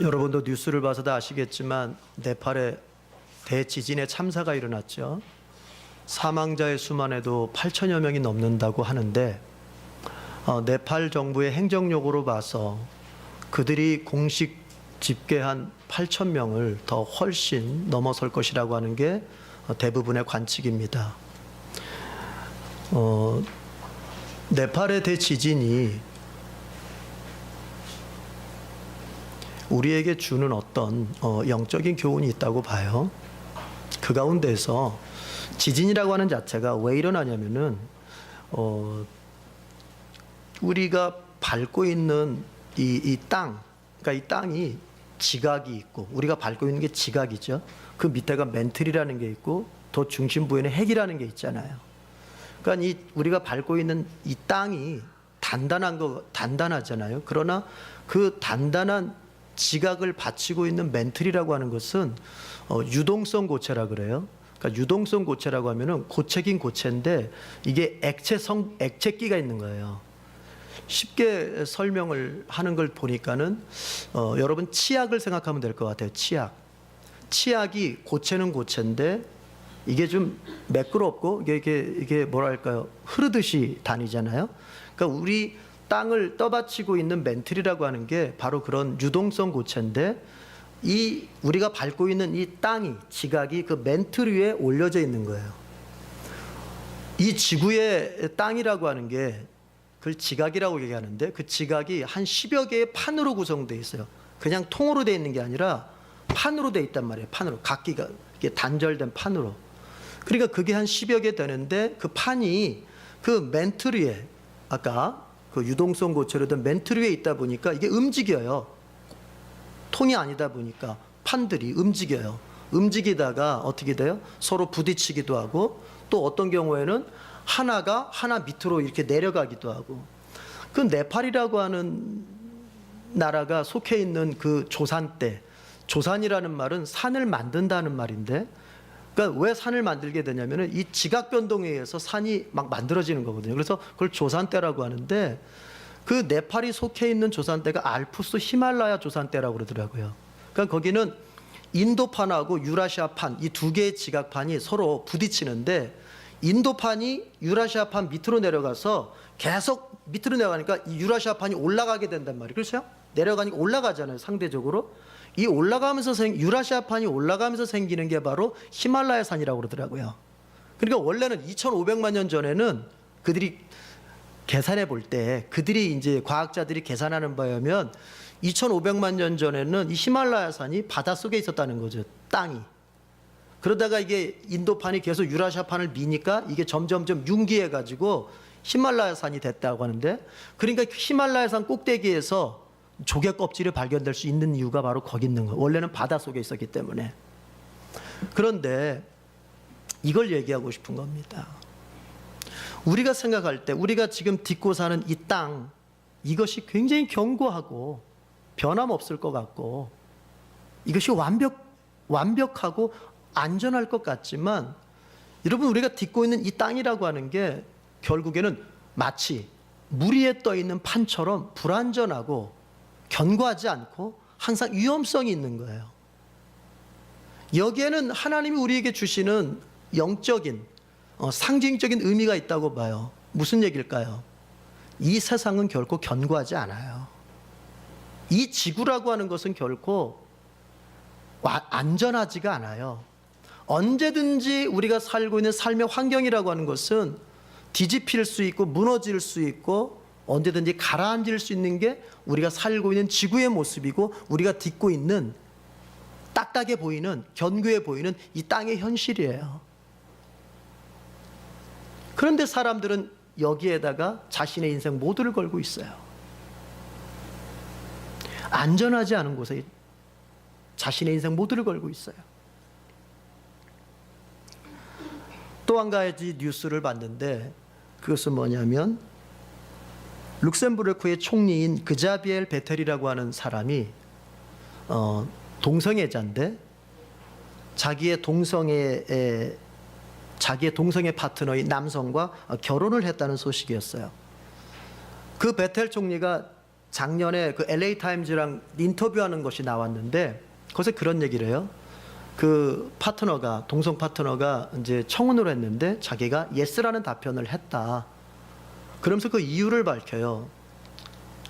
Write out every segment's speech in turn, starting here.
여러분도 뉴스를 봐서도 아시겠지만 네팔에 대지진의 참사가 일어났죠. 사망자의 수만 해도 8천여 명이 넘는다고 하는데 네팔 정부의 행정력으로 봐서 그들이 공식 집계한 8천 명을 더 훨씬 넘어설 것이라고 하는 게 대부분의 관측입니다. 네팔의 대지진이 우리에게 주는 어떤 영적인 교훈이 있다고 봐요. 그 가운데서 지진이라고 하는 자체가 왜 일어나냐면은 우리가 밟고 있는 이 땅, 그러니까 이 땅이 지각이 있고 우리가 밟고 있는 게 지각이죠. 그 밑에가 멘틀이라는 게 있고 더 중심부에는 핵이라는 게 있잖아요. 그러니까 우리가 밟고 있는 이 땅이 단단하잖아요. 그러나 그 단단한 지각을 받치고 있는 멘틀이라고 하는 것은 유동성 고체라 그래요. 그러니까 유동성 고체라고 하면은 고체긴 고체인데 이게 액체기가 있는 거예요. 쉽게 설명을 하는 걸 보니까는 여러분 치약을 생각하면 될 것 같아요. 치약이 고체는 고체인데 이게 좀 매끄럽고 이게 뭐랄까요, 흐르듯이 다니잖아요. 그러니까 우리 땅을 떠받치고 있는 멘틀이라고 하는 게 바로 그런 유동성 고체인데 이 우리가 밟고 있는 이 땅이 지각이 그 멘틀 위에 올려져 있는 거예요. 이 지구의 땅이라고 하는 게 그걸 지각이라고 얘기하는데 그 지각이 한 10여 개의 판으로 구성되어 있어요. 그냥 통으로 되어 있는 게 아니라 판으로 되어 있단 말이에요. 판으로 각기가 이게 단절된 판으로. 그러니까 그게 한 10여 개 되는데 그 판이 그 멘틀 위에 아까 그 유동성 고체로 된 멘틀 위에 있다 보니까 이게 움직여요. 통이 아니다 보니까 판들이 움직여요. 움직이다가 어떻게 돼요? 서로 부딪히기도 하고 또 어떤 경우에는 하나 밑으로 이렇게 내려가기도 하고. 그 네팔이라고 하는 나라가 속해 있는 그 조산대, 조산이라는 말은 산을 만든다는 말인데, 그러니까 왜 산을 만들게 되냐면은 이 지각 변동에 의해서 산이 막 만들어지는 거거든요. 그래서 그걸 조산대라고 하는데 그 네팔이 속해 있는 조산대가 알프스 히말라야 조산대라고 그러더라고요. 그러니까 거기는 인도판하고 유라시아판 이 두 개의 지각판이 서로 부딪히는데 인도판이 유라시아판 밑으로 내려가서 계속 밑으로 내려가니까 이 유라시아판이 올라가게 된단 말이에요. 그렇죠? 내려가니까 올라가잖아요. 상대적으로. 이 유라시아판이 올라가면서 생기는 게 바로 히말라야 산이라고 그러더라고요. 그러니까 원래는 2500만 년 전에는 그들이 계산해 볼 때 그들이 이제 과학자들이 계산하는 바에 의하면 2500만 년 전에는 이 히말라야 산이 바닷속에 있었다는 거죠. 땅이. 그러다가 이게 인도판이 계속 유라시아판을 미니까 이게 점점점 융기해 가지고 히말라야 산이 됐다고 하는데, 그러니까 히말라야 산 꼭대기에서 조개 껍질이 발견될 수 있는 이유가 바로 거기 있는 거예요. 원래는 바닷속에 있었기 때문에. 그런데 이걸 얘기하고 싶은 겁니다. 우리가 생각할 때 우리가 지금 딛고 사는 이 땅, 이것이 굉장히 견고하고 변함없을 것 같고 이것이 완벽하고 안전할 것 같지만, 여러분 우리가 딛고 있는 이 땅이라고 하는 게 결국에는 마치 물 위에 떠 있는 판처럼 불안전하고 견고하지 않고 항상 위험성이 있는 거예요. 여기에는 하나님이 우리에게 주시는 영적인 상징적인 의미가 있다고 봐요. 무슨 얘기일까요? 이 세상은 결코 견고하지 않아요. 이 지구라고 하는 것은 결코 안전하지가 않아요. 언제든지 우리가 살고 있는 삶의 환경이라고 하는 것은 뒤집힐 수 있고 무너질 수 있고 언제든지 가라앉을 수 있는 게 우리가 살고 있는 지구의 모습이고 우리가 딛고 있는 딱딱해 보이는, 견고해 보이는 이 땅의 현실이에요. 그런데 사람들은 여기에다가 자신의 인생 모두를 걸고 있어요. 안전하지 않은 곳에 자신의 인생 모두를 걸고 있어요. 또 한 가지 뉴스를 봤는데 그것은 뭐냐면 룩셈부르크의 총리인 그자비엘 베텔이라고 하는 사람이 동성애자인데 자기의 동성애 파트너인 남성과 결혼을 했다는 소식이었어요. 그 베텔 총리가 작년에 그 LA 타임즈랑 인터뷰하는 것이 나왔는데 거기서 그런 얘기를 해요. 그 파트너가, 동성 파트너가 이제 청혼을 했는데 자기가 예스라는 답변을 했다. 그러면서 그 이유를 밝혀요.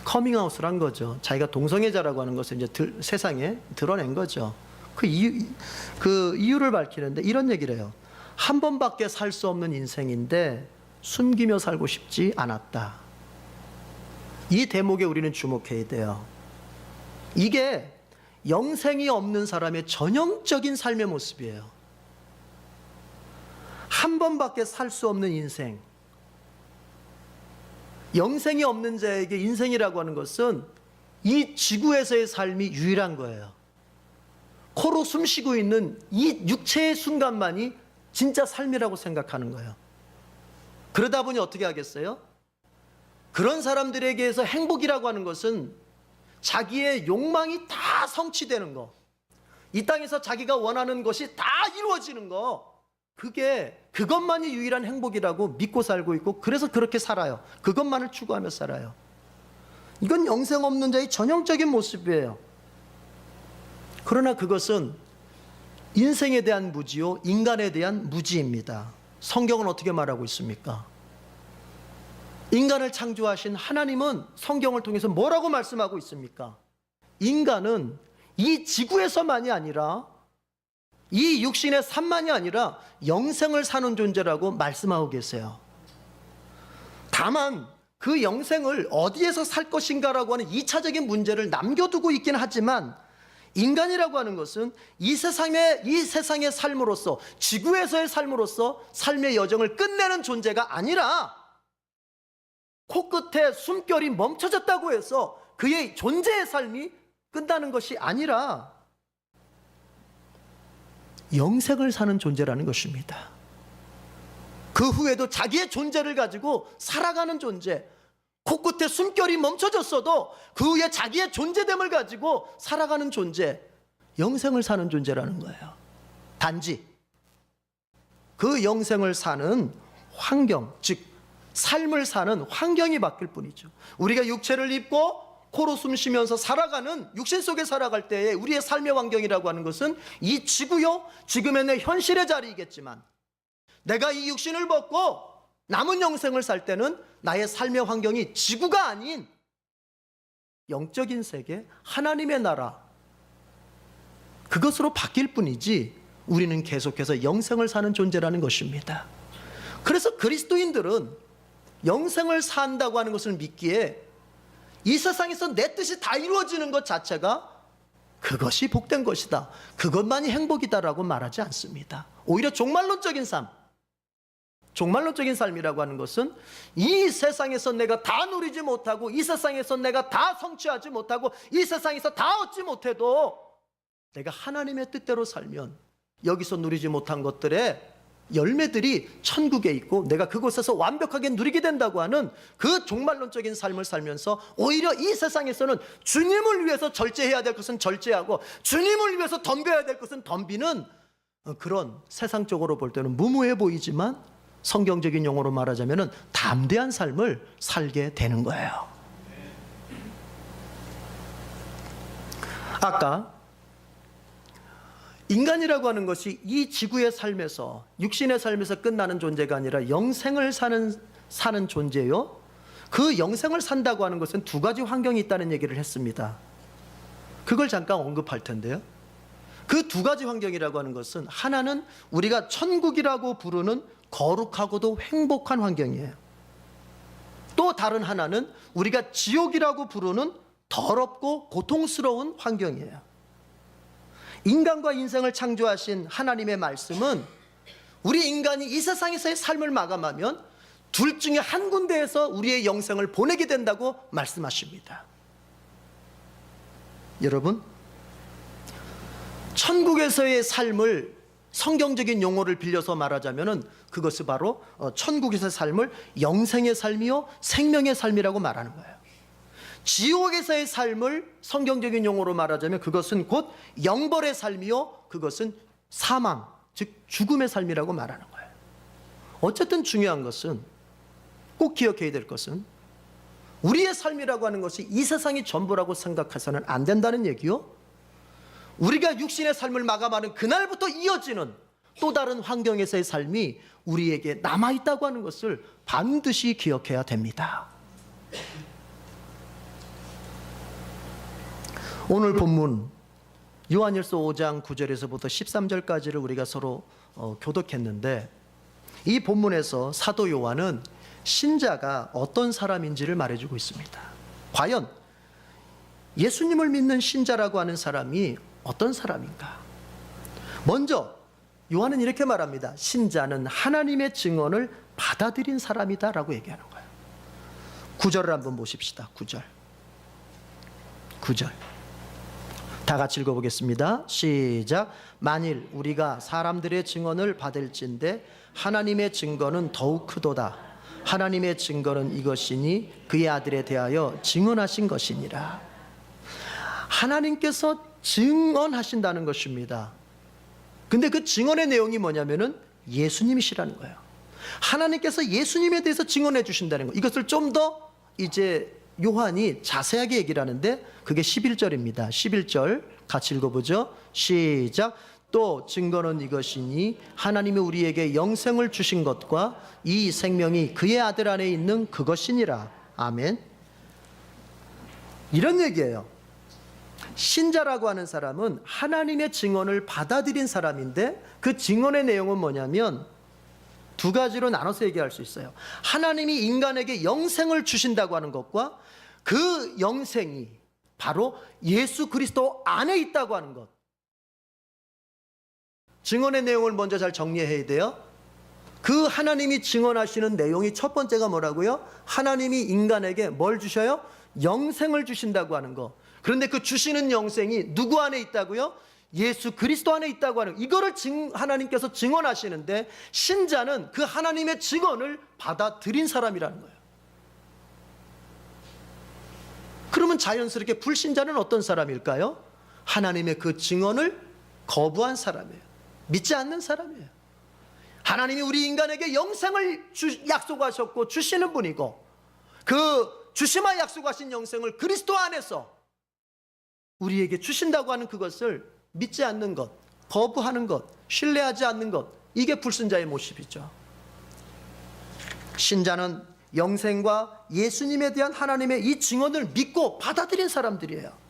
커밍아웃을 한 거죠. 자기가 동성애자라고 하는 것을 이제 세상에 드러낸 거죠. 그 이유를 밝히는데 이런 얘기를 해요. 한 번밖에 살 수 없는 인생인데 숨기며 살고 싶지 않았다. 이 대목에 우리는 주목해야 돼요. 이게 영생이 없는 사람의 전형적인 삶의 모습이에요. 한 번밖에 살 수 없는 인생. 영생이 없는 자에게 인생이라고 하는 것은 이 지구에서의 삶이 유일한 거예요. 코로 숨 쉬고 있는 이 육체의 순간만이 진짜 삶이라고 생각하는 거예요. 그러다 보니 어떻게 하겠어요? 그런 사람들에게서 행복이라고 하는 것은 자기의 욕망이 다 성취되는 거, 이 땅에서 자기가 원하는 것이 다 이루어지는 거, 그것만이 유일한 행복이라고 믿고 살고 있고, 그래서 그렇게 살아요. 그것만을 추구하며 살아요. 이건 영생 없는 자의 전형적인 모습이에요. 그러나 그것은 인생에 대한 무지요, 인간에 대한 무지입니다. 성경은 어떻게 말하고 있습니까? 인간을 창조하신 하나님은 성경을 통해서 뭐라고 말씀하고 있습니까? 인간은 이 지구에서만이 아니라, 이 육신의 삶만이 아니라 영생을 사는 존재라고 말씀하고 계세요. 다만 그 영생을 어디에서 살 것인가라고 하는 2차적인 문제를 남겨두고 있긴 하지만, 인간이라고 하는 것은 이 세상의 삶으로서, 지구에서의 삶으로서 삶의 여정을 끝내는 존재가 아니라, 코끝에 숨결이 멈춰졌다고 해서 그의 존재의 삶이 끝나는 것이 아니라 영생을 사는 존재라는 것입니다. 그 후에도 자기의 존재를 가지고 살아가는 존재, 코끝에 숨결이 멈춰졌어도 그 후에 자기의 존재됨을 가지고 살아가는 존재, 영생을 사는 존재라는 거예요. 단지 그 영생을 사는 환경, 즉 삶을 사는 환경이 바뀔 뿐이죠. 우리가 육체를 입고 코로 숨 쉬면서 살아가는, 육신 속에 살아갈 때에 우리의 삶의 환경이라고 하는 것은 이 지구요, 지금의 내 현실의 자리이겠지만, 내가 이 육신을 벗고 남은 영생을 살 때는 나의 삶의 환경이 지구가 아닌 영적인 세계, 하나님의 나라, 그것으로 바뀔 뿐이지 우리는 계속해서 영생을 사는 존재라는 것입니다. 그래서 그리스도인들은 영생을 산다고 하는 것을 믿기에 이 세상에서 내 뜻이 다 이루어지는 것 자체가 그것이 복된 것이다, 그것만이 행복이다라고 말하지 않습니다. 오히려 종말론적인 삶, 종말론적인 삶이라고 하는 것은 이 세상에서 내가 다 누리지 못하고, 이 세상에서 내가 다 성취하지 못하고, 이 세상에서 다 얻지 못해도 내가 하나님의 뜻대로 살면 여기서 누리지 못한 것들의 열매들이 천국에 있고 내가 그곳에서 완벽하게 누리게 된다고 하는 그 종말론적인 삶을 살면서, 오히려 이 세상에서는 주님을 위해서 절제해야 될 것은 절제하고 주님을 위해서 덤벼야 될 것은 덤비는 그런, 세상적으로 볼 때는 무모해 보이지만 성경적인 용어로 말하자면 담대한 삶을 살게 되는 거예요. 아까 인간이라고 하는 것이 이 지구의 삶에서, 육신의 삶에서 끝나는 존재가 아니라 영생을 사는 존재요, 그 영생을 산다고 하는 것은 두 가지 환경이 있다는 얘기를 했습니다. 그걸 잠깐 언급할 텐데요, 그 두 가지 환경이라고 하는 것은, 하나는 우리가 천국이라고 부르는 거룩하고도 행복한 환경이에요. 또 다른 하나는 우리가 지옥이라고 부르는 더럽고 고통스러운 환경이에요. 인간과 인생을 창조하신 하나님의 말씀은 우리 인간이 이 세상에서의 삶을 마감하면 둘 중에 한 군데에서 우리의 영생을 보내게 된다고 말씀하십니다. 여러분, 천국에서의 삶을 성경적인 용어를 빌려서 말하자면 그것이 바로 천국에서의 삶을 영생의 삶이요 생명의 삶이라고 말하는 거예요. 지옥에서의 삶을 성경적인 용어로 말하자면 그것은 곧 영벌의 삶이요, 그것은 사망, 즉 죽음의 삶이라고 말하는 거예요. 어쨌든 중요한 것은, 꼭 기억해야 될 것은, 우리의 삶이라고 하는 것이 이 세상이 전부라고 생각해서는 안 된다는 얘기요. 우리가 육신의 삶을 마감하는 그날부터 이어지는 또 다른 환경에서의 삶이 우리에게 남아있다고 하는 것을 반드시 기억해야 됩니다. 오늘 본문 요한일서 5장 9절에서부터 13절까지를 우리가 서로 교독했는데, 이 본문에서 사도 요한은 신자가 어떤 사람인지를 말해주고 있습니다. 과연 예수님을 믿는 신자라고 하는 사람이 어떤 사람인가? 먼저 요한은 이렇게 말합니다. 신자는 하나님의 증언을 받아들인 사람이다 라고 얘기하는 거예요. 9절을 한번 보십시다. 9절 다 같이 읽어보겠습니다. 시작. 만일 우리가 사람들의 증언을 받을진대 하나님의 증거는 더욱 크도다. 하나님의 증거는 이것이니 그의 아들에 대하여 증언하신 것이니라. 하나님께서 증언하신다는 것입니다. 근데 그 증언의 내용이 뭐냐면은 예수님이시라는 거예요. 하나님께서 예수님에 대해서 증언해 주신다는 거. 이것을 좀 더 이제 요한이 자세하게 얘기를 하는데, 그게 11절입니다. 11절 같이 읽어보죠. 시작. 또 증거는 이것이니 하나님이 우리에게 영생을 주신 것과 이 생명이 그의 아들 안에 있는 그것이니라. 아멘. 이런 얘기예요. 신자라고 하는 사람은 하나님의 증언을 받아들인 사람인데, 그 증언의 내용은 뭐냐면 두 가지로 나눠서 얘기할 수 있어요. 하나님이 인간에게 영생을 주신다고 하는 것과 그 영생이 바로 예수 그리스도 안에 있다고 하는 것. 증언의 내용을 먼저 잘 정리해야 돼요. 그 하나님이 증언하시는 내용이 첫 번째가 뭐라고요? 하나님이 인간에게 뭘 주셔요? 영생을 주신다고 하는 것. 그런데 그 주시는 영생이 누구 안에 있다고요? 예수 그리스도 안에 있다고 하는 것. 이거를 하나님께서 증언하시는데, 신자는 그 하나님의 증언을 받아들인 사람이라는 거예요. 그러면 자연스럽게 불신자는 어떤 사람일까요? 하나님의 그 증언을 거부한 사람이에요. 믿지 않는 사람이에요. 하나님이 우리 인간에게 영생을 약속하셨고 주시는 분이고, 그 주시마 약속하신 영생을 그리스도 안에서 우리에게 주신다고 하는 그것을 믿지 않는 것, 거부하는 것, 신뢰하지 않는 것, 이게 불신자의 모습이죠. 신자는 영생과 예수님에 대한 하나님의 이 증언을 믿고 받아들인 사람들이에요.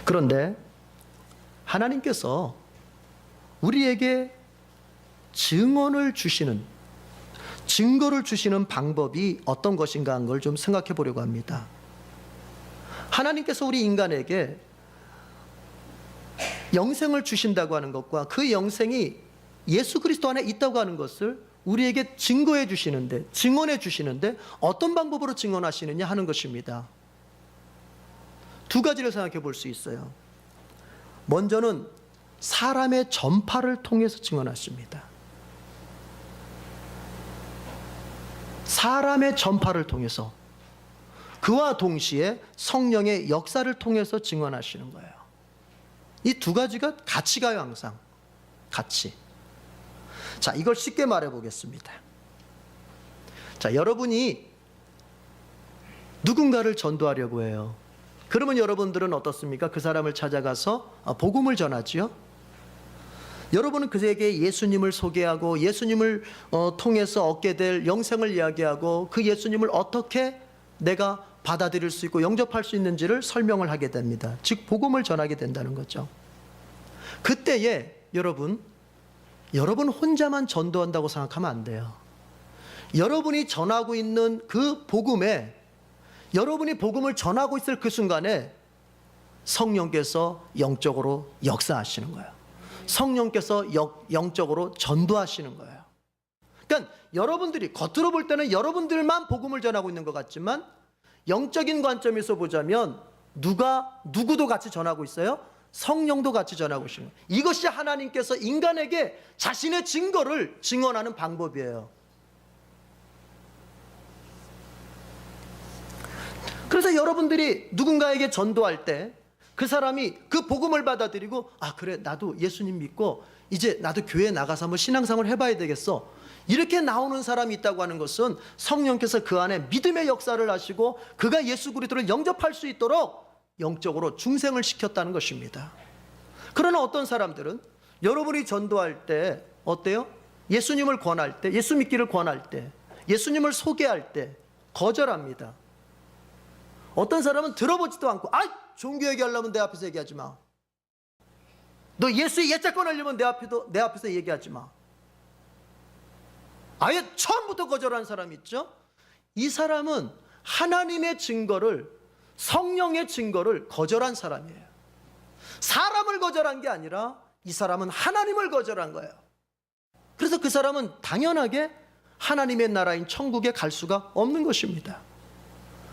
그런데 하나님께서 우리에게 증거를 주시는 방법이 어떤 것인가 하는 걸 좀 생각해 보려고 합니다. 하나님께서 우리 인간에게 영생을 주신다고 하는 것과 그 영생이 예수 그리스도 안에 있다고 하는 것을 우리에게 증거해 주시는데, 증언해 주시는데 어떤 방법으로 증언하시느냐 하는 것입니다. 두 가지를 생각해 볼 수 있어요. 먼저는 사람의 전파를 통해서 증언하십니다. 사람의 전파를 통해서, 그와 동시에 성령의 역사를 통해서 증언하시는 거예요. 이 두 가지가 같이 가요. 항상 같이. 자, 이걸 쉽게 말해 보겠습니다. 자, 여러분이 누군가를 전도하려고 해요. 그러면 여러분들은 어떻습니까? 그 사람을 찾아가서 복음을 전하지요. 여러분은 그에게 예수님을 소개하고 예수님을 통해서 얻게 될 영생을 이야기하고, 그 예수님을 어떻게 내가 받아들일 수 있고 영접할 수 있는지를 설명을 하게 됩니다. 즉 복음을 전하게 된다는 거죠. 그때에 여러분 혼자만 전도한다고 생각하면 안 돼요. 여러분이 전하고 있는 그 복음에, 여러분이 복음을 전하고 있을 그 순간에 성령께서 영적으로 역사하시는 거예요. 성령께서 영적으로 전도하시는 거예요. 그러니까 여러분들이 겉으로 볼 때는 여러분들만 복음을 전하고 있는 것 같지만, 영적인 관점에서 보자면 누구도 같이 전하고 있어요? 성령도 같이 전하고 있어요. 이것이 하나님께서 인간에게 자신의 증거를 증언하는 방법이에요. 그래서 여러분들이 누군가에게 전도할 때 그 사람이 그 복음을 받아들이고, 아 그래 나도 예수님 믿고 이제 나도 교회 나가서 한번 신앙생활 해봐야 되겠어, 이렇게 나오는 사람이 있다고 하는 것은 성령께서 그 안에 믿음의 역사를 하시고 그가 예수 그리스도를 영접할 수 있도록 영적으로 중생을 시켰다는 것입니다. 그러나 어떤 사람들은 여러분이 전도할 때 어때요? 예수님을 권할 때, 예수 믿기를 권할 때, 예수님을 소개할 때 거절합니다. 어떤 사람은 들어보지도 않고, 아이, 종교 얘기하려면 내 앞에서 얘기하지 마. 너 예수의 옛자 꺼내려면 내 앞에서 얘기하지 마. 아예 처음부터 거절한 사람이 있죠. 이 사람은 하나님의 증거를, 성령의 증거를 거절한 사람이에요. 사람을 거절한 게 아니라 이 사람은 하나님을 거절한 거예요. 그래서 그 사람은 당연하게 하나님의 나라인 천국에 갈 수가 없는 것입니다.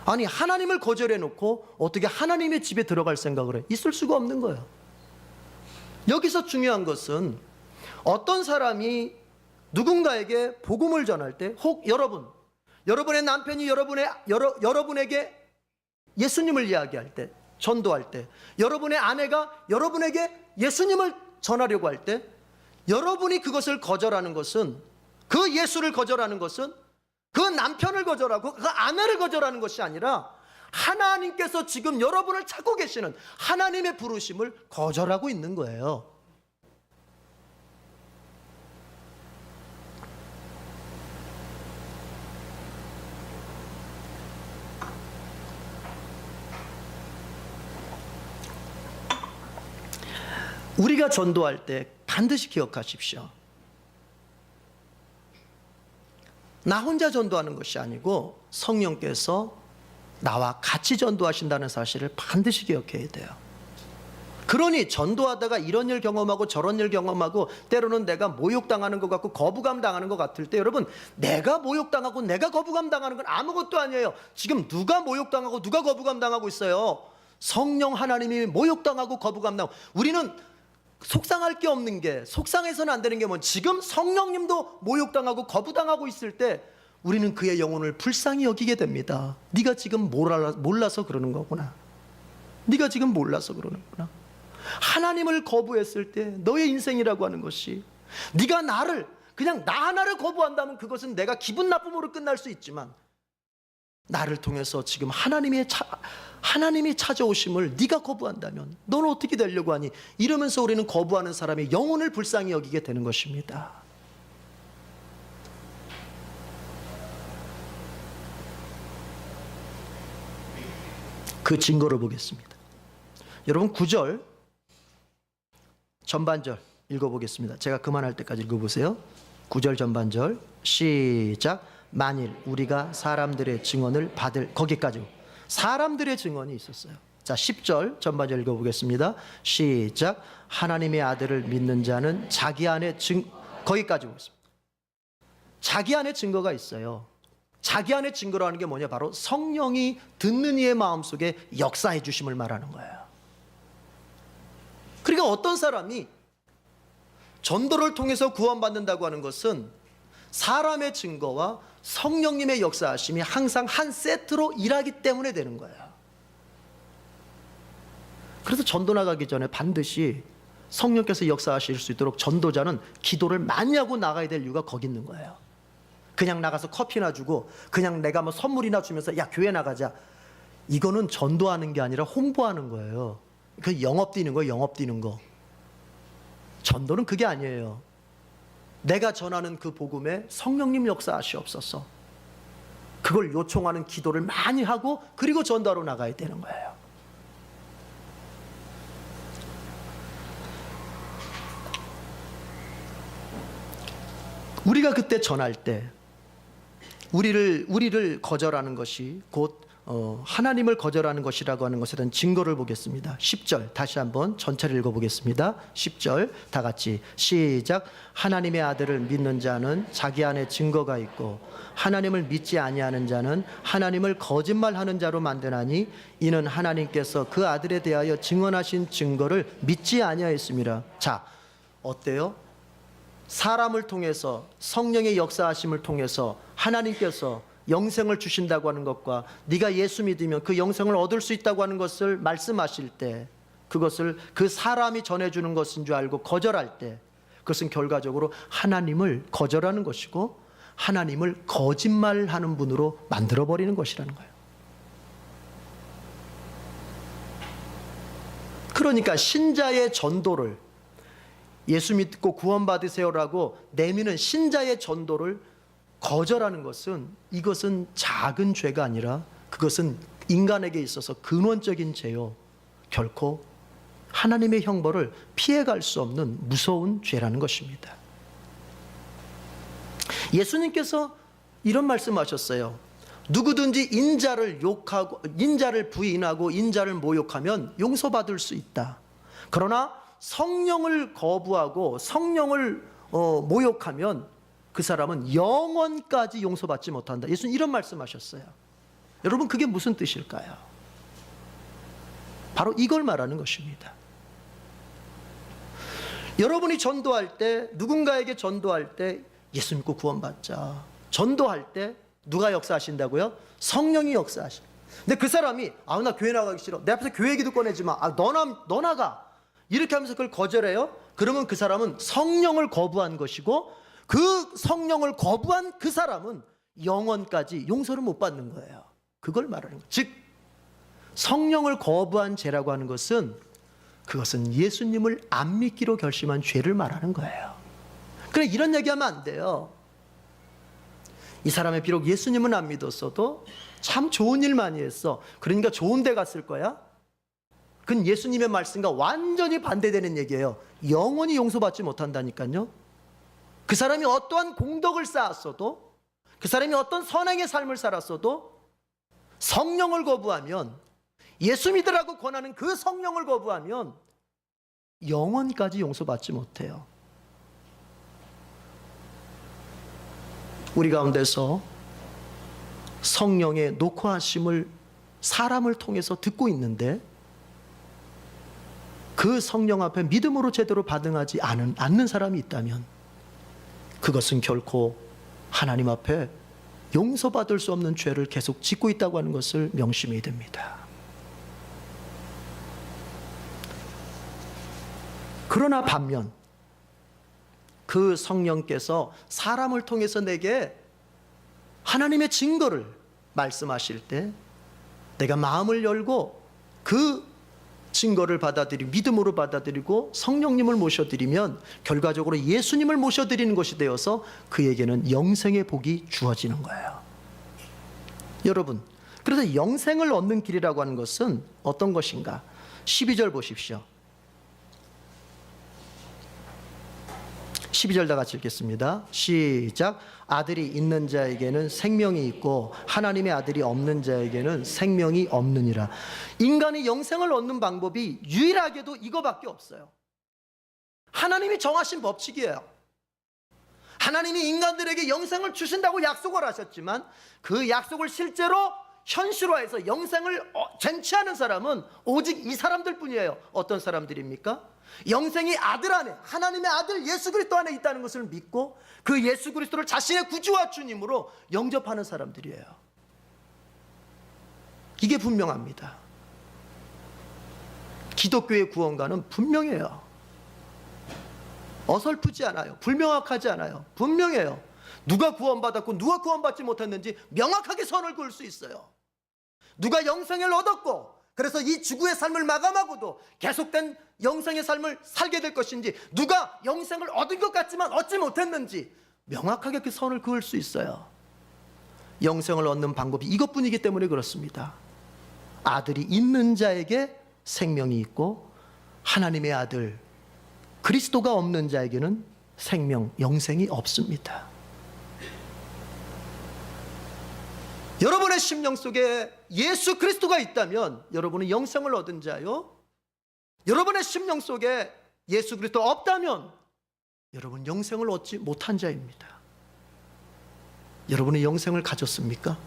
아니, 하나님을 거절해 놓고 어떻게 하나님의 집에 들어갈 생각을 해? 있을 수가 없는 거예요. 여기서 중요한 것은 어떤 사람이 누군가에게 복음을 전할 때, 혹 여러분의 남편이 여러분에게 예수님을 이야기할 때, 전도할 때, 여러분의 아내가 여러분에게 예수님을 전하려고 할 때, 여러분이 그것을 거절하는 것은, 그 예수를 거절하는 것은 그 남편을 거절하고 그 아내를 거절하는 것이 아니라 하나님께서 지금 여러분을 찾고 계시는 하나님의 부르심을 거절하고 있는 거예요. 우리가 전도할 때 반드시 기억하십시오. 나 혼자 전도하는 것이 아니고 성령께서 나와 같이 전도하신다는 사실을 반드시 기억해야 돼요. 그러니 전도하다가 이런 일 경험하고 저런 일 경험하고 때로는 내가 모욕당하는 것 같고 거부감 당하는 것 같을 때, 여러분, 내가 모욕당하고 내가 거부감 당하는 건 아무것도 아니에요. 지금 누가 모욕당하고 누가 거부감 당하고 있어요? 성령 하나님이 모욕당하고 거부감 당하고. 우리는 속상할 게 없는 게, 속상해서는 안 되는 게 지금 성령님도 모욕당하고 거부당하고 있을 때 우리는 그의 영혼을 불쌍히 여기게 됩니다. 네가 지금 몰라서 그러는 거구나. 네가 지금 몰라서 그러는구나. 하나님을 거부했을 때 너의 인생이라고 하는 것이, 네가 그냥 나 하나를 거부한다면 그것은 내가 기분 나쁨으로 끝날 수 있지만, 나를 통해서 지금 하나님이 찾아오심을 네가 거부한다면 너는 어떻게 되려고 하니? 이러면서 우리는 거부하는 사람의 영혼을 불쌍히 여기게 되는 것입니다. 그 증거를 보겠습니다. 여러분, 9절 전반절 읽어보겠습니다. 제가 그만할 때까지 읽어보세요. 9절 전반절 시작. 만일 우리가 사람들의 증언을 받을, 거기까지 사람들의 증언이 있었어요. 자, 10절 전반절 읽어보겠습니다. 시작. 하나님의 아들을 믿는 자는 자기 안에 거기까지 보겠습니다. 자기 안에 증거가 있어요. 자기 안에 증거라는 게 뭐냐? 바로 성령이 듣는 이의 마음속에 역사해 주심을 말하는 거예요. 그러니까 어떤 사람이 전도를 통해서 구원받는다고 하는 것은 사람의 증거와 성령님의 역사하심이 항상 한 세트로 일하기 때문에 되는 거예요. 그래서 전도 나가기 전에 반드시 성령께서 역사하실 수 있도록 전도자는 기도를 많이 하고 나가야 될 이유가 거기 있는 거예요. 그냥 나가서 커피나 주고 그냥 내가 뭐 선물이나 주면서 야, 교회 나가자, 이거는 전도하는 게 아니라 홍보하는 거예요. 그 영업 뛰는 거예요. 영업 뛰는 거. 전도는 그게 아니에요. 내가 전하는 그 복음에 성령님 역사하시옵소서, 그걸 요청하는 기도를 많이 하고 그리고 전도하러 나가야 되는 거예요. 우리가 그때 전할 때 우리를 거절하는 것이 곧 하나님을 거절하는 것이라고 하는 것에 대한 증거를 보겠습니다. 10절 다시 한번 전체를 읽어보겠습니다. 10절 다 같이 시작. 하나님의 아들을 믿는 자는 자기 안에 증거가 있고 하나님을 믿지 아니하는 자는 하나님을 거짓말하는 자로 만드나니 이는 하나님께서 그 아들에 대하여 증언하신 증거를 믿지 아니하였습니다. 자, 어때요? 사람을 통해서 성령의 역사하심을 통해서 하나님께서 영생을 주신다고 하는 것과 네가 예수 믿으면 그 영생을 얻을 수 있다고 하는 것을 말씀하실 때, 그것을 그 사람이 전해주는 것인 줄 알고 거절할 때, 그것은 결과적으로 하나님을 거절하는 것이고 하나님을 거짓말하는 분으로 만들어버리는 것이라는 거예요. 그러니까 신자의 전도를, 예수 믿고 구원받으세요라고 내미는 신자의 전도를 거절하는 것은, 이것은 작은 죄가 아니라 그것은 인간에게 있어서 근원적인 죄요, 결코 하나님의 형벌을 피해갈 수 없는 무서운 죄라는 것입니다. 예수님께서 이런 말씀하셨어요. 누구든지 인자를 욕하고, 인자를 부인하고 인자를 모욕하면 용서받을 수 있다. 그러나 성령을 거부하고 성령을 모욕하면 그 사람은 영원까지 용서받지 못한다. 예수님 이런 말씀하셨어요. 여러분, 그게 무슨 뜻일까요? 바로 이걸 말하는 것입니다. 여러분이 전도할 때, 누군가에게 전도할 때 예수 믿고 구원받자, 전도할 때 누가 역사하신다고요? 성령이 역사하신다. 근데 그 사람이 나 교회 나가기 싫어, 내 앞에서 교회 얘기도 꺼내지 마, 너 나가, 이렇게 하면서 그걸 거절해요? 그러면 그 사람은 성령을 거부한 것이고, 그 성령을 거부한 그 사람은 영원까지 용서를 못 받는 거예요. 그걸 말하는 거예요. 즉 성령을 거부한 죄라고 하는 것은, 그것은 예수님을 안 믿기로 결심한 죄를 말하는 거예요. 그래, 이런 얘기하면 안 돼요. 이 사람이 비록 예수님은 안 믿었어도 참 좋은 일 많이 했어, 그러니까 좋은 데 갔을 거야. 그건 예수님의 말씀과 완전히 반대되는 얘기예요. 영원히 용서받지 못한다니까요. 그 사람이 어떠한 공덕을 쌓았어도, 그 사람이 어떤 선행의 삶을 살았어도 성령을 거부하면, 예수 믿으라고 권하는 그 성령을 거부하면 영원까지 용서받지 못해요. 우리 가운데서 성령의 녹화하심을 사람을 통해서 듣고 있는데, 그 성령 앞에 믿음으로 제대로 반응하지 않는 사람이 있다면, 그것은 결코 하나님 앞에 용서받을 수 없는 죄를 계속 짓고 있다고 하는 것을 명심해야 됩니다. 그러나 반면 그 성령께서 사람을 통해서 내게 하나님의 증거를 말씀하실 때, 내가 마음을 열고 그 증거를 받아들이고 믿음으로 받아들이고 성령님을 모셔드리면 결과적으로 예수님을 모셔드리는 것이 되어서 그에게는 영생의 복이 주어지는 거예요. 여러분, 그래서 영생을 얻는 길이라고 하는 것은 어떤 것인가? 12절 보십시오. 12절 다 같이 읽겠습니다. 시작. 아들이 있는 자에게는 생명이 있고 하나님의 아들이 없는 자에게는 생명이 없느니라. 인간이 영생을 얻는 방법이 유일하게도 이거밖에 없어요. 하나님이 정하신 법칙이에요. 하나님이 인간들에게 영생을 주신다고 약속을 하셨지만, 그 약속을 실제로 현실화해서 영생을 쟁취하는 사람은 오직 이 사람들 뿐이에요. 어떤 사람들입니까? 영생이 아들 안에, 하나님의 아들 예수 그리스도 안에 있다는 것을 믿고 그 예수 그리스도를 자신의 구주와 주님으로 영접하는 사람들이에요. 이게 분명합니다. 기독교의 구원과는 분명해요. 어설프지 않아요. 불명확하지 않아요. 분명해요. 누가 구원받았고 누가 구원받지 못했는지 명확하게 선을 그을 수 있어요. 누가 영생을 얻었고 그래서 이 지구의 삶을 마감하고도 계속된 영생의 삶을 살게 될 것인지, 누가 영생을 얻은 것 같지만 얻지 못했는지 명확하게 그 선을 그을 수 있어요. 영생을 얻는 방법이 이것뿐이기 때문에 그렇습니다. 아들이 있는 자에게 생명이 있고 하나님의 아들 그리스도가 없는 자에게는 생명, 영생이 없습니다. 여러분의 심령 속에 예수 그리스도가 있다면 여러분은 영생을 얻은 자요. 여러분의 심령 속에 예수 그리스도 없다면 여러분 영생을 얻지 못한 자입니다. 여러분은 영생을 가졌습니까?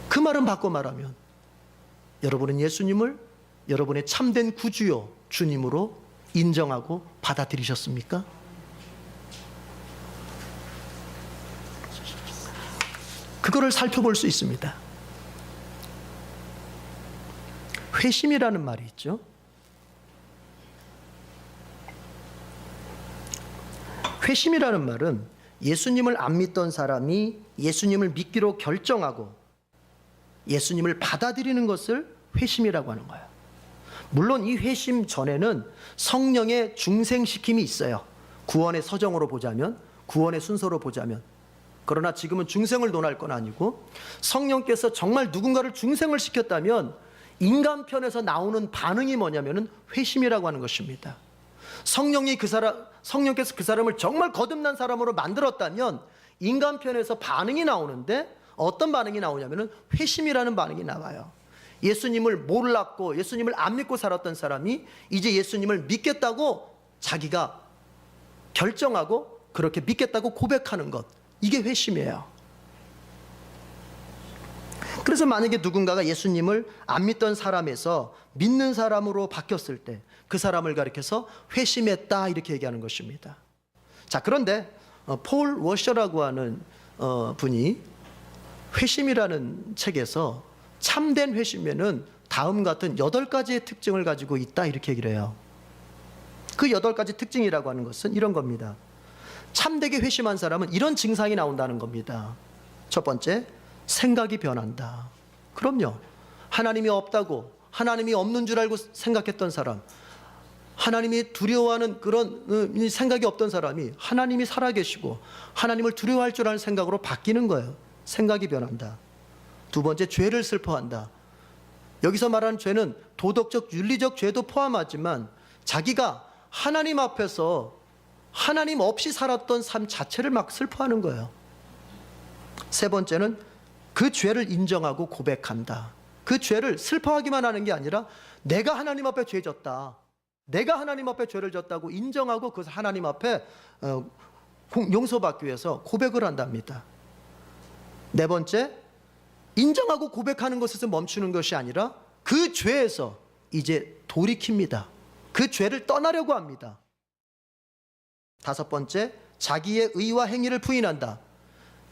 그 말은 바꿔 말하면 여러분은 예수님을 여러분의 참된 구주요 주님으로 인정하고 받아들이셨습니까? 그거를 살펴볼 수 있습니다. 회심이라는 말이 있죠. 회심이라는 말은 예수님을 안 믿던 사람이 예수님을 믿기로 결정하고 예수님을 받아들이는 것을 회심이라고 하는 거예요. 물론 이 회심 전에는 성령의 중생시킴이 있어요. 구원의 서정으로 보자면, 구원의 순서로 보자면. 그러나 지금은 중생을 논할 건 아니고 성령께서 정말 누군가를 중생을 시켰다면 인간 편에서 나오는 반응이 뭐냐면은 회심이라고 하는 것입니다. 성령께서 그 사람을 정말 거듭난 사람으로 만들었다면 인간 편에서 반응이 나오는데 어떤 반응이 나오냐면은 회심이라는 반응이 나와요. 예수님을 몰랐고 예수님을 안 믿고 살았던 사람이 이제 예수님을 믿겠다고 자기가 결정하고 그렇게 믿겠다고 고백하는 것, 이게 회심이에요. 그래서 만약에 누군가가 예수님을 안 믿던 사람에서 믿는 사람으로 바뀌었을 때 그 사람을 가리켜서 회심했다 이렇게 얘기하는 것입니다. 자, 그런데 폴 워셔라고 하는 분이 회심이라는 책에서 참된 회심에는 다음 같은 8가지의 특징을 가지고 있다 이렇게 얘기를 해요. 그 8가지 특징이라고 하는 것은 이런 겁니다. 참되게 회심한 사람은 이런 증상이 나온다는 겁니다. 첫 번째, 생각이 변한다. 그럼요. 하나님이 없다고, 하나님이 없는 줄 알고 생각했던 사람, 하나님이 두려워하는 그런 생각이 없던 사람이 하나님이 살아계시고 하나님을 두려워할 줄 아는 생각으로 바뀌는 거예요. 생각이 변한다. 두 번째, 죄를 슬퍼한다. 여기서 말하는 죄는 도덕적, 윤리적 죄도 포함하지만 자기가 하나님 앞에서 하나님 없이 살았던 삶 자체를 막 슬퍼하는 거예요. 세 번째는 그 죄를 인정하고 고백한다. 그 죄를 슬퍼하기만 하는 게 아니라 내가 하나님 앞에 죄 졌다, 내가 하나님 앞에 죄를 졌다고 인정하고 그 하나님 앞에 용서받기 위해서 고백을 한답니다. 네 번째, 인정하고 고백하는 것에서 멈추는 것이 아니라 그 죄에서 이제 돌이킵니다. 그 죄를 떠나려고 합니다. 다섯 번째, 자기의 의와 행위를 부인한다.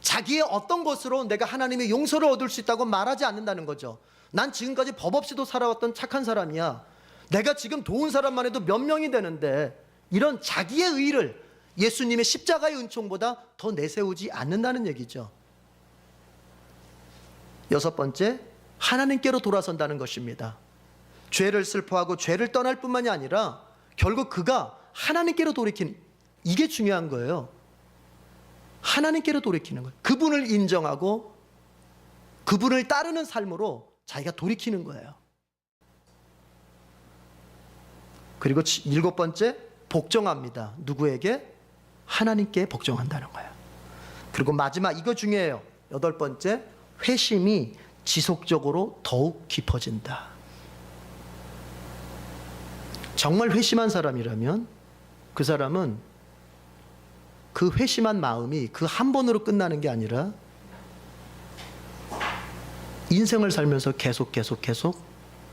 자기의 어떤 것으로 내가 하나님의 용서를 얻을 수 있다고 말하지 않는다는 거죠. 난 지금까지 법 없이도 살아왔던 착한 사람이야, 내가 지금 도운 사람만 해도 몇 명이 되는데, 이런 자기의 의를 예수님의 십자가의 은총보다 더 내세우지 않는다는 얘기죠. 여섯 번째, 하나님께로 돌아선다는 것입니다. 죄를 슬퍼하고 죄를 떠날 뿐만이 아니라 결국 그가 하나님께로 돌이키는, 이게 중요한 거예요. 하나님께로 돌이키는 거예요. 그분을 인정하고 그분을 따르는 삶으로 자기가 돌이키는 거예요. 그리고 일곱 번째, 복종합니다. 누구에게? 하나님께 복종한다는 거예요. 그리고 마지막, 이거 중요해요. 여덟 번째, 회심이 지속적으로 더욱 깊어진다. 정말 회심한 사람이라면 그 사람은 그 회심한 마음이 그 한 번으로 끝나는 게 아니라 인생을 살면서 계속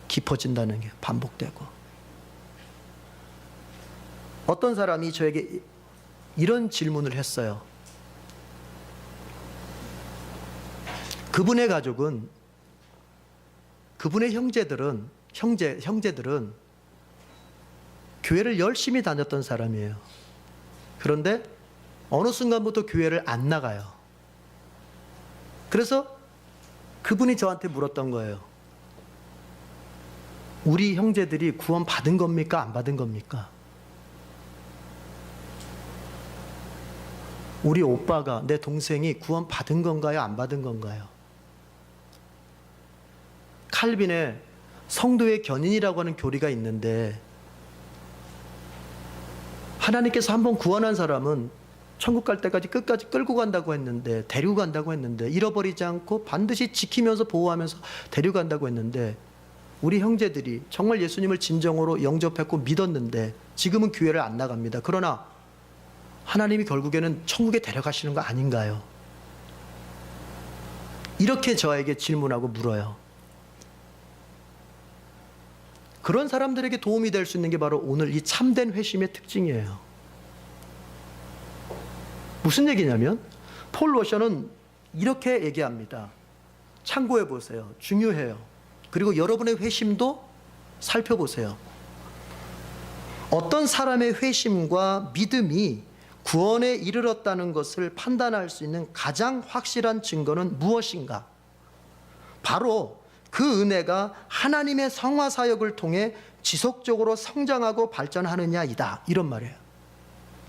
깊어진다는 게 반복되고. 어떤 사람이 저에게 이런 질문을 했어요. 그분의 가족은, 그분의 형제들은 교회를 열심히 다녔던 사람이에요. 그런데 어느 순간부터 교회를 안 나가요. 그래서 그분이 저한테 물었던 거예요. 우리 형제들이 구원 받은 겁니까? 안 받은 겁니까? 우리 오빠가, 내 동생이 구원 받은 건가요? 안 받은 건가요? 칼빈의 성도의 견인이라고 하는 교리가 있는데, 하나님께서 한번 구원한 사람은 천국 갈 때까지 끝까지 끌고 간다고 했는데, 데리고 간다고 했는데, 잃어버리지 않고 반드시 지키면서 보호하면서 데리고 간다고 했는데, 우리 형제들이 정말 예수님을 진정으로 영접했고 믿었는데 지금은 교회를 안 나갑니다. 그러나 하나님이 결국에는 천국에 데려가시는 거 아닌가요? 이렇게 저에게 질문하고 물어요. 그런 사람들에게 도움이 될 수 있는 게 바로 오늘 이 참된 회심의 특징이에요. 무슨 얘기냐면, 폴 워셔는 이렇게 얘기합니다. 참고해 보세요. 중요해요. 그리고 여러분의 회심도 살펴보세요. 어떤 사람의 회심과 믿음이 구원에 이르렀다는 것을 판단할 수 있는 가장 확실한 증거는 무엇인가? 바로 그 은혜가 하나님의 성화 사역을 통해 지속적으로 성장하고 발전하느냐이다. 이런 말이에요.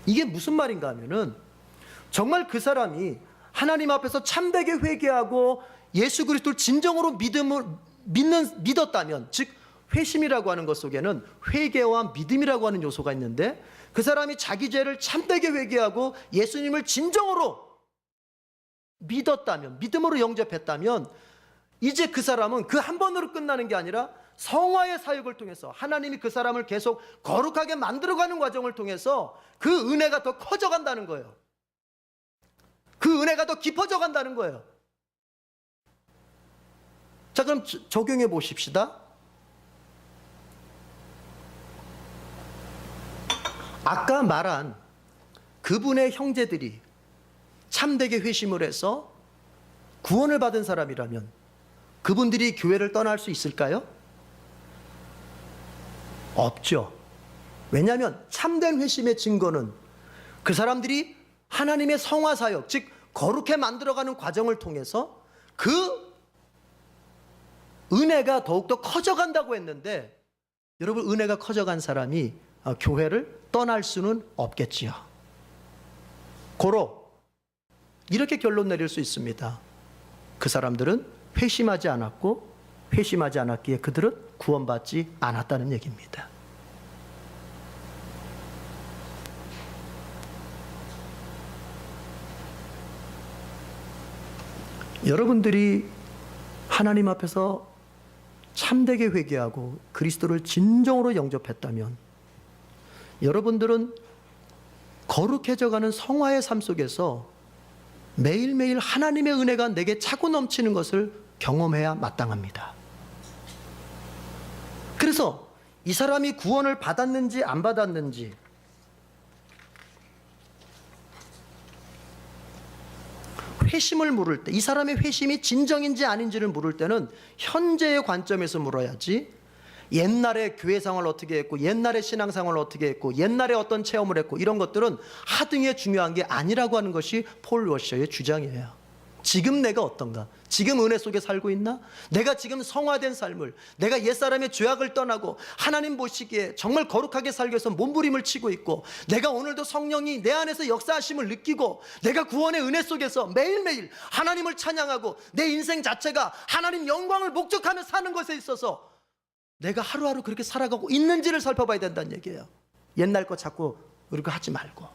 이게 무슨 말인가 하면은 정말 그 사람이 하나님 앞에서 참되게 회개하고 예수 그리스도를 진정으로 믿었다면, 즉 회심이라고 하는 것 속에는 회개와 믿음이라고 하는 요소가 있는데, 그 사람이 자기 죄를 참되게 회개하고 예수님을 진정으로 믿었다면, 믿음으로 영접했다면, 이제 그 사람은 그 한 번으로 끝나는 게 아니라 성화의 사역을 통해서 하나님이 그 사람을 계속 거룩하게 만들어가는 과정을 통해서 그 은혜가 더 커져간다는 거예요. 그 은혜가 더 깊어져 간다는 거예요. 자, 그럼 적용해 보십시다. 아까 말한 그분의 형제들이 참되게 회심을 해서 구원을 받은 사람이라면 그분들이 교회를 떠날 수 있을까요? 없죠. 왜냐하면 참된 회심의 증거는 그 사람들이 하나님의 성화 사역, 즉 거룩해 만들어가는 과정을 통해서 그 은혜가 더욱더 커져간다고 했는데, 여러분, 은혜가 커져간 사람이 교회를 떠날 수는 없겠지요. 고로 이렇게 결론 내릴 수 있습니다. 그 사람들은 회심하지 않았고, 회심하지 않았기에 그들은 구원받지 않았다는 얘기입니다. 여러분들이 하나님 앞에서 참되게 회개하고 그리스도를 진정으로 영접했다면, 여러분들은 거룩해져가는 성화의 삶 속에서 매일매일 하나님의 은혜가 내게 차고 넘치는 것을 경험해야 마땅합니다. 그래서 이 사람이 구원을 받았는지 안 받았는지, 회심을 물을 때, 이 사람의 회심이 진정인지 아닌지를 물을 때는 현재의 관점에서 물어야지, 옛날에 교회 생활을 어떻게 했고, 옛날에 신앙 생활을 어떻게 했고, 옛날에 어떤 체험을 했고, 이런 것들은 하등의 중요한 게 아니라고 하는 것이 폴 워셔의 주장이에요. 지금 내가 어떤가? 지금 은혜 속에 살고 있나? 내가 지금 성화된 삶을, 내가 옛사람의 죄악을 떠나고 하나님 보시기에 정말 거룩하게 살기 위해서 몸부림을 치고 있고, 내가 오늘도 성령이 내 안에서 역사하심을 느끼고, 내가 구원의 은혜 속에서 매일매일 하나님을 찬양하고 내 인생 자체가 하나님 영광을 목적하며 사는 것에 있어서 내가 하루하루 그렇게 살아가고 있는지를 살펴봐야 된다는 얘기예요. 옛날 거 자꾸 그렇게 하지 말고.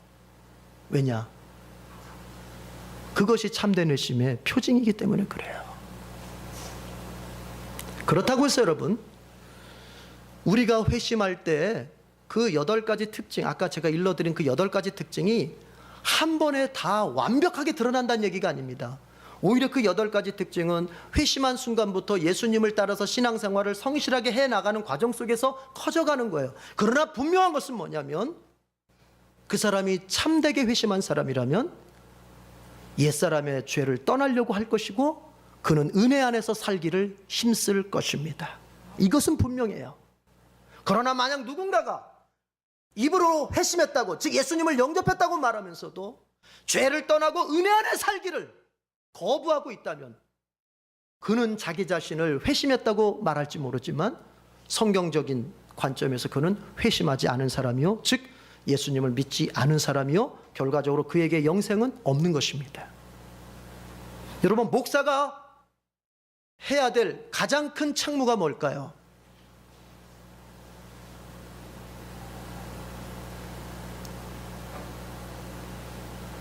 왜냐? 그것이 참된 회심의 표징이기 때문에 그래요. 그렇다고 해서 여러분, 우리가 회심할 때 그 8가지 특징, 아까 제가 일러드린 그 8가지 특징이 한 번에 다 완벽하게 드러난다는 얘기가 아닙니다. 오히려 그 8가지 특징은 회심한 순간부터 예수님을 따라서 신앙생활을 성실하게 해나가는 과정 속에서 커져가는 거예요. 그러나 분명한 것은 뭐냐면, 그 사람이 참되게 회심한 사람이라면 옛사람의 죄를 떠나려고 할 것이고, 그는 은혜 안에서 살기를 힘쓸 것입니다. 이것은 분명해요. 그러나 만약 누군가가 입으로 회심했다고, 즉 예수님을 영접했다고 말하면서도 죄를 떠나고 은혜 안에 살기를 거부하고 있다면, 그는 자기 자신을 회심했다고 말할지 모르지만 성경적인 관점에서 그는 회심하지 않은 사람이요, 즉 예수님을 믿지 않은 사람이요, 결과적으로 그에게 영생은 없는 것입니다. 여러분, 목사가 해야 될 가장 큰 책무가 뭘까요?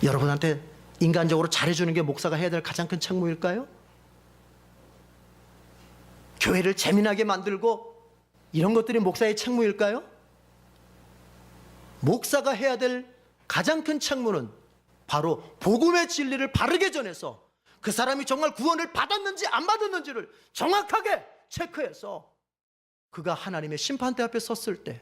여러분한테 인간적으로 잘해주는 게 목사가 해야 될 가장 큰 책무일까요? 교회를 재미나게 만들고 이런 것들이 목사의 책무일까요? 목사가 해야 될 가장 큰 책무는 바로 복음의 진리를 바르게 전해서 그 사람이 정말 구원을 받았는지 안 받았는지를 정확하게 체크해서 그가 하나님의 심판대 앞에 섰을 때,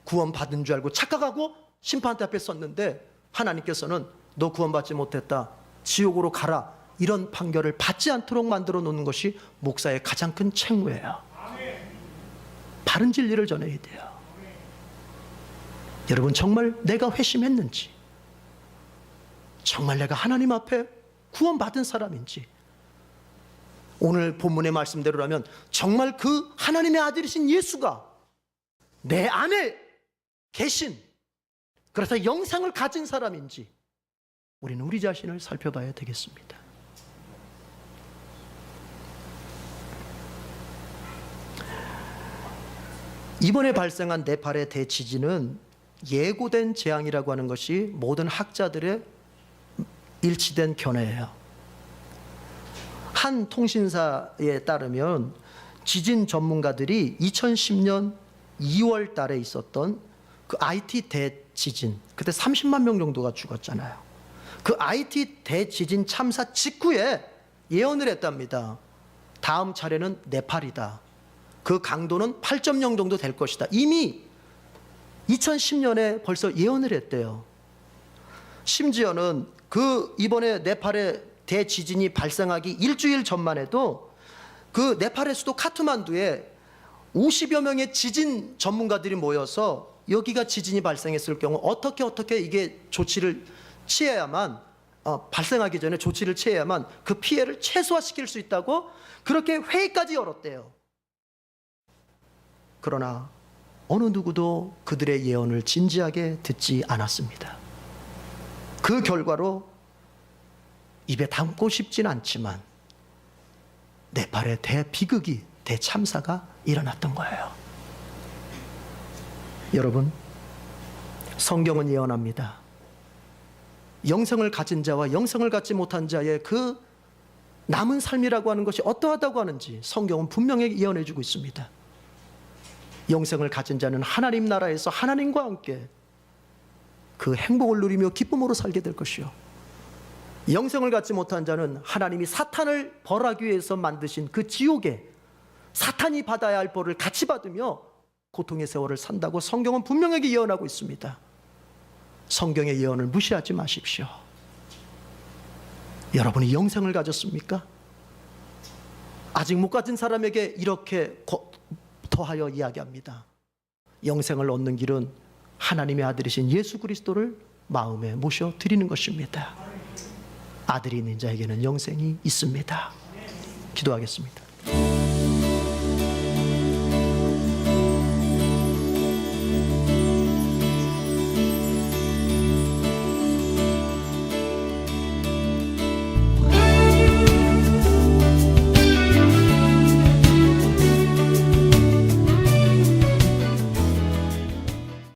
구원 받은 줄 알고 착각하고 심판대 앞에 섰는데 하나님께서는 너 구원받지 못했다, 지옥으로 가라, 이런 판결을 받지 않도록 만들어 놓는 것이 목사의 가장 큰 책무예요. 바른 진리를 전해야 돼요. 여러분, 정말 내가 회심했는지, 정말 내가 하나님 앞에 구원받은 사람인지, 오늘 본문의 말씀대로라면 정말 그 하나님의 아들이신 예수가 내 안에 계신, 그래서 영생을 가진 사람인지 우리는 우리 자신을 살펴봐야 되겠습니다. 이번에 발생한 네팔의 대지진은 예고된 재앙이라고 하는 것이 모든 학자들의 일치된 견해예요. 한 통신사에 따르면 지진 전문가들이 2010년 2월 달에 있었던 그 IT 대지진, 그때 30만 명 정도가 죽었잖아요. 그 IT 대지진 참사 직후에 예언을 했답니다. 다음 차례는 네팔이다. 그 강도는 8.0 정도 될 것이다. 이미 2010년에 벌써 예언을 했대요. 심지어는 그 이번에 네팔의 대지진이 발생하기 일주일 전만 해도 그 네팔의 수도 카트만두에 50여 명의 지진 전문가들이 모여서 여기가 지진이 발생했을 경우 어떻게 이게 조치를 취해야만, 발생하기 전에 조치를 취해야만 그 피해를 최소화시킬 수 있다고 그렇게 회의까지 열었대요. 그러나 어느 누구도 그들의 예언을 진지하게 듣지 않았습니다. 그 결과로 입에 담고 싶진 않지만 네팔의 대비극이, 대참사가 일어났던 거예요. 여러분, 성경은 예언합니다. 영생을 가진 자와 영생을 갖지 못한 자의 그 남은 삶이라고 하는 것이 어떠하다고 하는지 성경은 분명히 예언해 주고 있습니다. 영생을 가진 자는 하나님 나라에서 하나님과 함께 그 행복을 누리며 기쁨으로 살게 될 것이요, 영생을 갖지 못한 자는 하나님이 사탄을 벌하기 위해서 만드신 그 지옥에 사탄이 받아야 할 벌을 같이 받으며 고통의 세월을 산다고 성경은 분명하게 예언하고 있습니다. 성경의 예언을 무시하지 마십시오. 여러분이 영생을 가졌습니까? 아직 못 가진 사람에게 이렇게 더하여 이야기합니다. 영생을 얻는 길은 하나님의 아들이신 예수 그리스도를 마음에 모셔 드리는 것입니다. 아들이 있는 자에게는 영생이 있습니다. 기도하겠습니다.